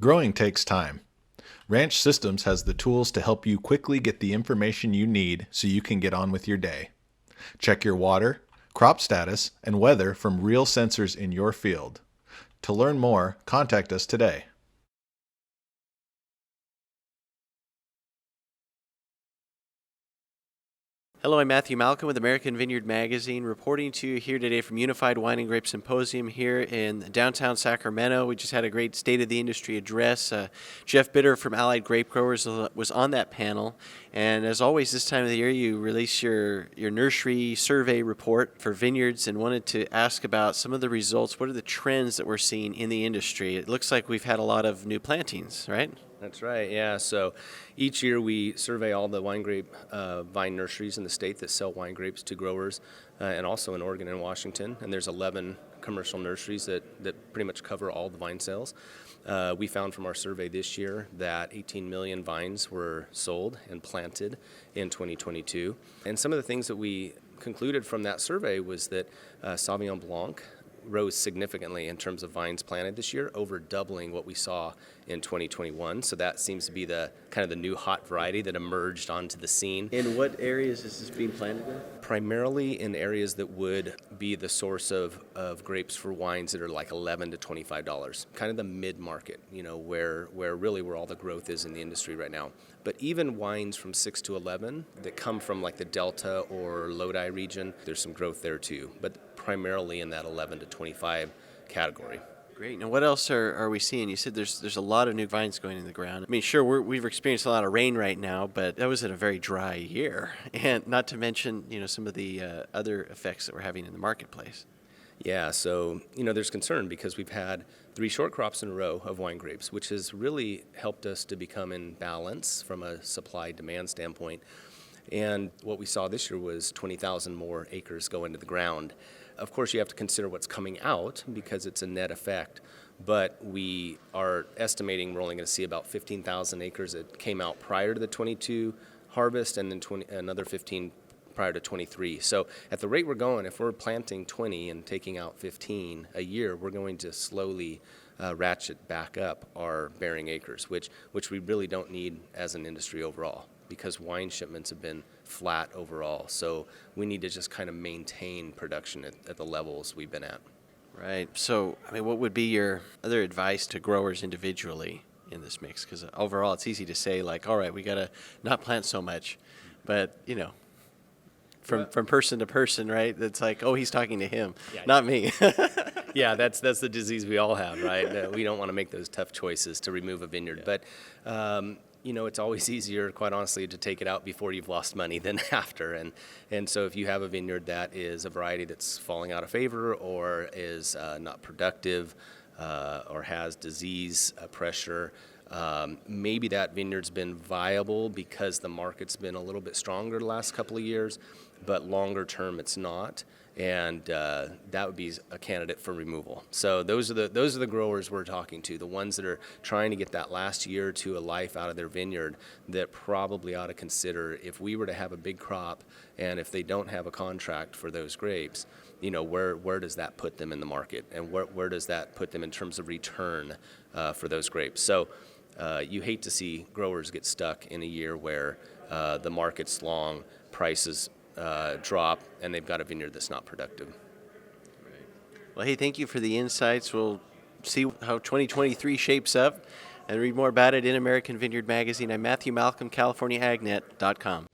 Growing takes time. Ranch Systems has the tools to help you quickly get the information you need so you can get on with your day. Check your water, crop status, and weather from real sensors in your field. To learn more, contact us today. Hello, I'm Matthew Malcolm with American Vineyard Magazine, reporting to you here today from Unified Wine and Grape Symposium here in downtown Sacramento. We just had a great State of the Industry address. Jeff Bitter from Allied Grape Growers was on that panel. And as always, this time of the year, you release your Nursery survey report for vineyards and wanted to ask about some of the results. What are the trends that we're seeing in the industry? It looks like we've had a lot of new plantings, right? That's right, yeah. So each year we survey all the vine nurseries in the state that sell wine grapes to growers, and also in Oregon and Washington. And there's 11 commercial nurseries that pretty much cover all the vine sales. We found from our survey this year that 18 million vines were sold and planted in 2022. And some of the things that we concluded from that survey was that Sauvignon Blanc rose significantly in terms of vines planted this year, over doubling what we saw in 2021. So that seems to be the kind of the new hot variety that emerged onto the scene. In what areas is this being planted in? Primarily in areas that would be the source of grapes for wines that are like $11 to $25, kind of the mid-market, where all the growth is in the industry right now. But even wines from 6 to 11 that come from like the Delta or Lodi region, there's some growth there too, but primarily in that 11 to 25 category. Great. Now, what else are we seeing? You said there's a lot of new vines going in the ground. I mean, sure, we've experienced a lot of rain right now, but that was in a very dry year, and not to mention, some of the other effects that we're having in the marketplace. Yeah, so, there's concern because we've had 3 short crops in a row of wine grapes, which has really helped us to become in balance from a supply-demand standpoint. And what we saw this year was 20,000 more acres go into the ground. Of course, you have to consider what's coming out because it's a net effect, but we are estimating we're only going to see about 15,000 acres that came out prior to the 22 harvest, and then another 15 prior to 23. So at the rate we're going, if we're planting 20 and taking out 15 a year, we're going to slowly ratchet back up our bearing acres, which we really don't need as an industry overall, because wine shipments have been flat overall. So we need to just kind of maintain production at the levels we've been at. Right. So, what would be your other advice to growers individually in this mix? Because overall, it's easy to say, like, all right, we got to not plant so much. But, from person to person, right? It's like, oh, he's talking to him, not me. Yeah, that's the disease we all have, right? We don't want to make those tough choices to remove a vineyard. Yeah. But, it's always easier, quite honestly, to take it out before you've lost money than after. And so if you have a vineyard that is a variety that's falling out of favor or is not productive or has disease pressure, maybe that vineyard's been viable because the market's been a little bit stronger the last couple of years, but longer term it's not. And that would be a candidate for removal. So those are the growers we're talking to, the ones that are trying to get that last year or two of life out of their vineyard, that probably ought to consider, if we were to have a big crop and if they don't have a contract for those grapes, where does that put them in the market, and where does that put them in terms of return for those grapes? So you hate to see growers get stuck in a year where the market's long, prices drop, and they've got a vineyard that's not productive. Right. Well, hey, thank you for the insights. We'll see how 2023 shapes up and read more about it in American Vineyard Magazine. I'm Matthew Malcolm, CaliforniaAgNet.com.